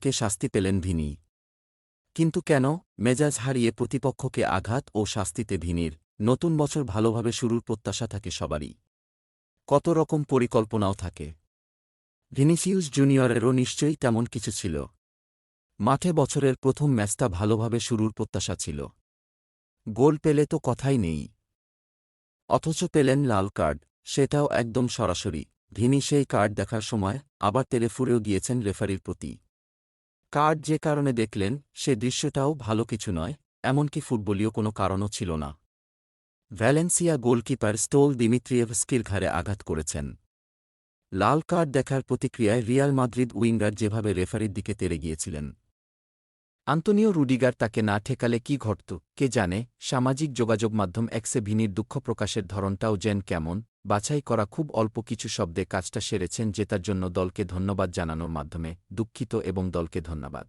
কে শাস্তি পেলেন ভিনি। কিন্তু কেন? মেজাজ হারিয়ে প্রতিপক্ষকে আঘাত ও শাস্তিতে ভিনির। নতুন বছর ভালোভাবে শুরুর প্রত্যাশা থাকে সবারই। কত রকম পরিকল্পনাও থাকে। ভিনিসিয়াস জুনিয়রেরও নিশ্চয়ই তেমন কিছু ছিল। মাঠে বছরের প্রথম ম্যাচটা ভালোভাবে শুরুর প্রত্যাশা ছিল। গোল পেলে তো কথাই নেই। অথচ পেলেন লাল কার্ড, সেটাও একদম সরাসরি। ভিনি সেই কার্ড দেখার সময় আবার তেড়েফুঁড়েও গিয়েছেন রেফারির প্রতি। কার্ড যে কারণে দেখলেন, সে দৃশ্যটাও ভালো কিছু নয়, এমনকি ফুটবলীয় কোনো কারণও ছিল না। ভ্যালেন্সিয়া গোলকিপার স্টোল দিমিত্রিয়েভস্কির ঘাড়ে আঘাত করেছেন। লাল কার্ড দেখার প্রতিক্রিয়ায় রিয়াল মাদ্রিদ উইঙ্গার যেভাবে রেফারির দিকে তেড়ে গিয়েছিলেন, আন্তোনিও রুডিগার তাকে না ঠেকালে কি ঘটত কে জানে। সামাজিক যোগাযোগ মাধ্যম এক্সে ভিনির দুঃখ প্রকাশের ধরনটাও যেন কেমন, বাছাই করা খুব অল্প কিছু শব্দে কাজটা সেরেছেন জেতার জন্য দলকে ধন্যবাদ জানানোর মাধ্যমে, দুঃখিত এবং দলকে ধন্যবাদ।